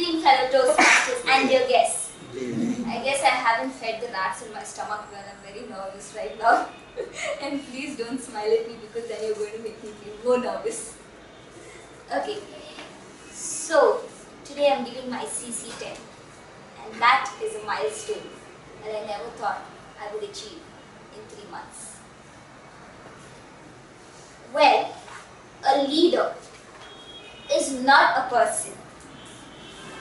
evening, fellow Toastmasters and dear guests. I guess I haven't fed the rats in my stomach well. I'm very nervous right now. And please don't smile at me because then you're going to make me feel more nervous. Okay, so today I'm giving my CC10, and that is a milestone that I never thought I would achieve in 3 months. Well, a leader is not a person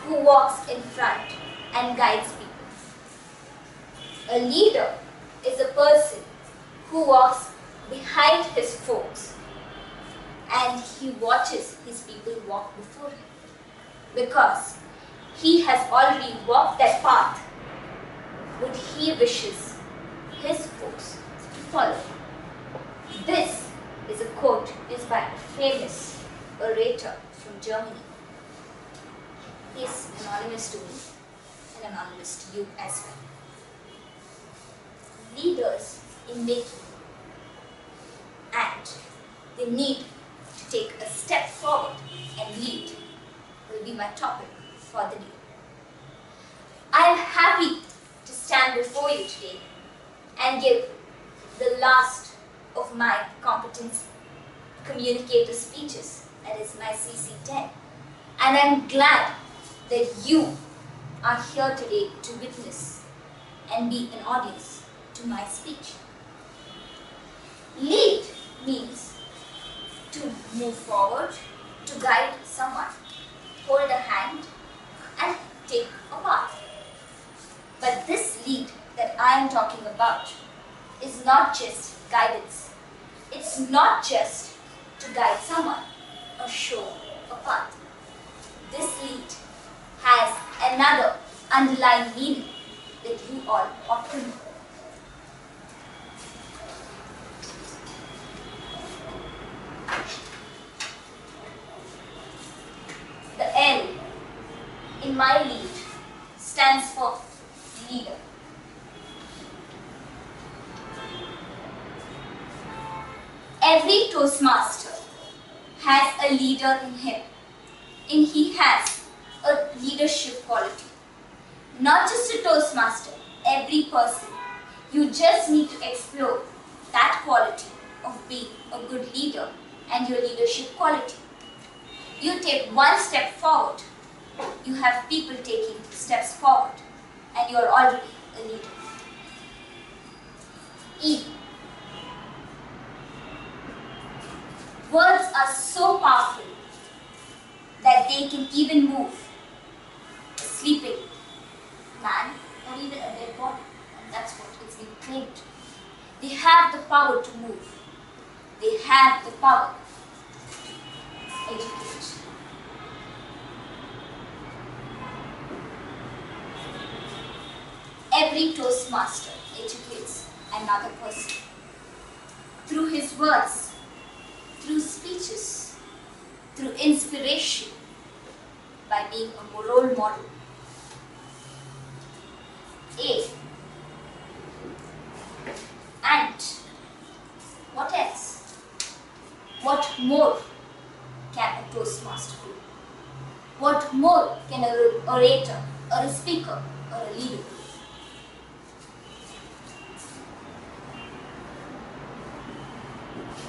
who walks in front and guides people. A leader is a person who walks behind his folks and he watches his people walk before him because he has already walked that path which he wishes his folks to follow. This is a quote is by a famous orator from Germany. He is anonymous to me and anonymous to you as well. Leaders in making, and they need to take a step forward and lead will be my topic for the day. I am happy to stand before you today and give the last of my competency communicator speeches, that is my CC10, and I am glad that you are here today to witness and be an audience to my speech. Lead means to move forward, to guide someone, hold a hand and take a path. But this lead that I am talking about is not just guidance. It's not just to guide someone or show a path. This lead has another underlying meaning that you all ought to know. The L in my lead stands for leader. Every Toastmaster has a leader in him, and he has a leadership quality. Not just a Toastmaster, every person. You just need to explore that quality of being a good leader and your leadership quality. You take one step forward, you have people taking steps forward, and you are already a leader. E. Words are so powerful that they can even move a sleeping man or even a dead body, and that's what it's been claimed. They have the power to move. They have the power to educate. Every Toastmaster educates another person through his words, through speeches, through inspiration, by being a role model. A. And what else? What more can a Toastmaster do? What more can an orator or a speaker or a leader do?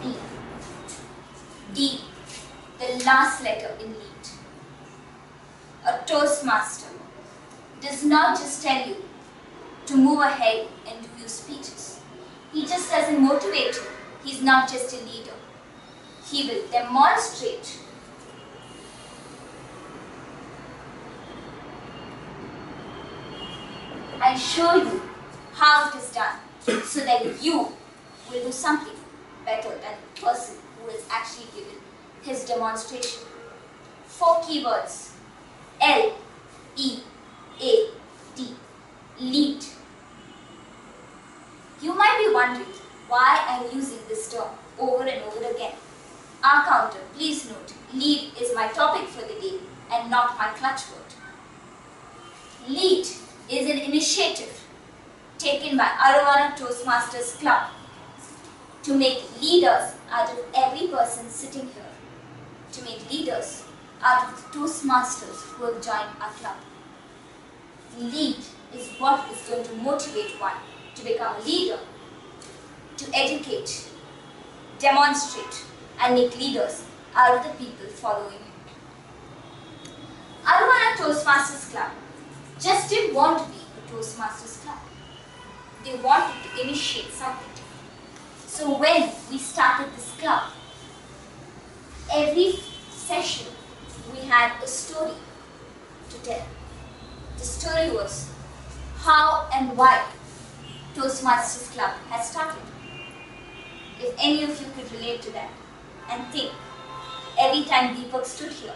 D. D, the last letter in lead. A Toastmaster does not just tell you to move ahead and do your speeches. He just doesn't motivate you. He's not just a leader. He will demonstrate and show you how it is done so that you will do something better than the person who has actually given his demonstration. 4 keywords: L, E, A, D. Lead. You might be wondering why I am using this term over and over again. Our counter, please note, lead is my topic for the day and not my clutch word. Lead is an initiative taken by Arowana Toastmasters Club to make leaders out of every person sitting here, to make leaders out of the Toastmasters who have joined our club. Lead is what is going to motivate one to become a leader, to educate, demonstrate, and make leaders out of the people following him. Arowana Toastmasters Club just didn't want to be a Toastmasters Club. They wanted to initiate something. So when we started this club, every session we had a story to tell. The story was how and why Toastmasters Club had started. If any of you could relate to that and think, every time Deepak stood here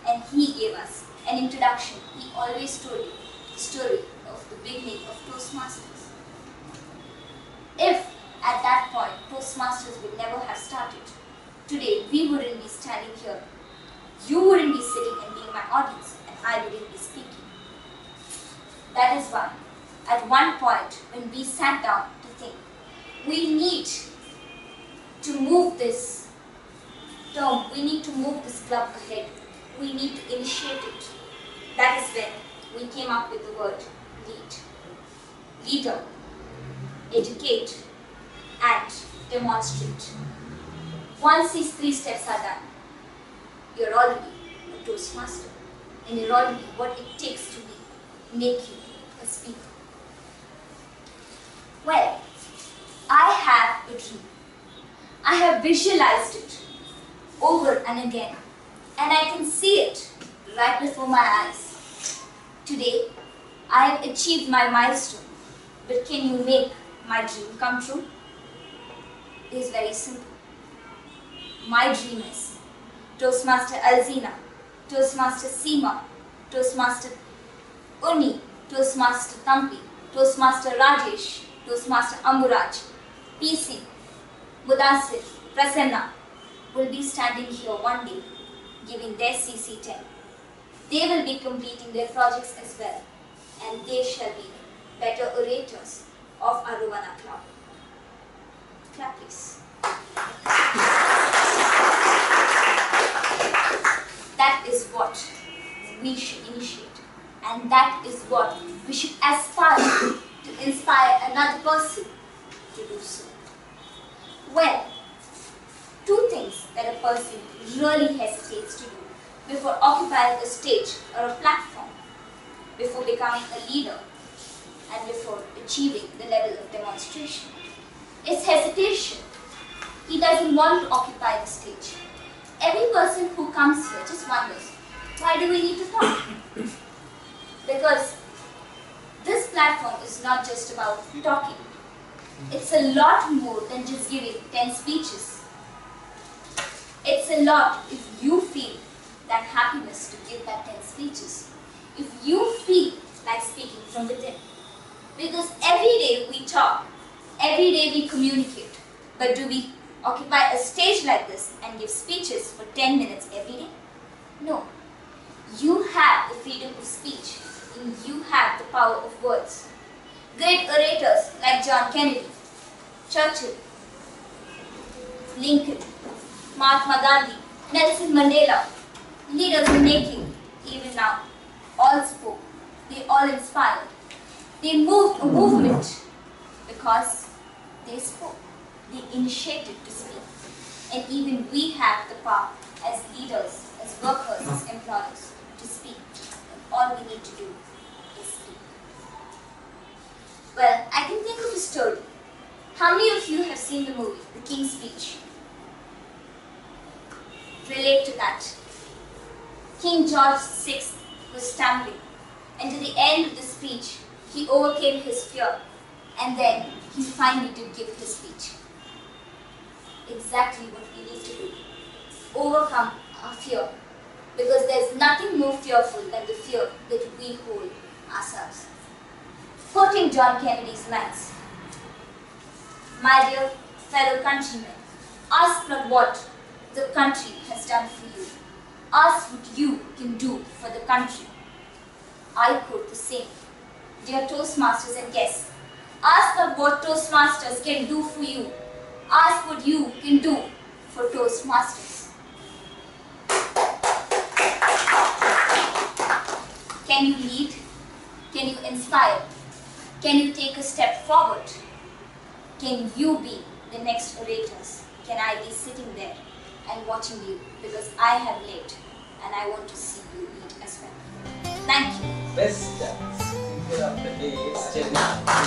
and he gave us an introduction, he always told you the story of the beginning of Toastmasters. If at that point Toastmasters would never have started, today we wouldn't be standing here, you wouldn't be sitting and being my audience, and I wouldn't be speaking. That is why, at one point when we sat down to think, we need to move this term, we need to move this club ahead, we need to initiate it. That is when we came up with the word lead. Leader, educate, and demonstrate. Once these 3 steps are done, you're already a Toastmaster, and you're already what it takes to make you a speaker. Well, I have a dream. I have visualized it over and again, and I can see it right before my eyes. Today, I have achieved my milestone, but can you make my dream come true? It is very simple. My dream is Toastmaster Alzina, Toastmaster Seema, Toastmaster Uni, Toastmaster Tampi, Toastmaster Rajesh, Toastmaster Amburaj, PC, Mudasir, Prasanna will be standing here one day giving their CC10. They will be completing their projects as well, and they shall be better orators of Arowana Club. Clap please. That is what we should initiate, and that is what we should aspire to inspire another person to do so. Well, 2 things that a person really hesitates to do before occupying a stage or a platform, before becoming a leader, and before achieving the level of demonstration. It's hesitation. He doesn't want to occupy the stage. Every person who comes here just wonders, why do we need to talk? Because this platform is not just about talking. It's a lot more than just giving 10 speeches. It's a lot if you feel that happiness to give that 10 speeches. If you feel like speaking from within. Because every day we talk, every day we communicate, but do we occupy a stage like this and give speeches for 10 minutes every day? No. You have the freedom of speech, and you have the power of words. Great orators like John Kennedy, Churchill, Lincoln, Mahatma Gandhi, Nelson Mandela, leaders in making, even now, all spoke. They all inspired. They moved a movement because they spoke. They initiated to speak. And even we have the power as leaders, as workers, as employers to speak. And all we need to do is speak. Well, I can think of a story. How many of you have seen the movie, The King's Speech? Relate to that. King George VI was stumbling, and to the end of the speech, he overcame his fear, and then he finally did give his speech. Exactly what we need to do. Overcome our fear, because there's nothing more fearful than the fear that we hold ourselves. Quoting John Kennedy's lines, "My dear fellow countrymen, ask not what the country has done for you. Ask what you can do for the country." I quote the same. Dear Toastmasters and guests, ask not what Toastmasters can do for you. Ask what you can do for Toastmasters. Can you lead? Can you inspire? Can you take a step forward? Can you be the next orators? Can I be sitting there and watching you because I have led and I want to see you lead as well. Thank you. Best speaker of the day is Chetana.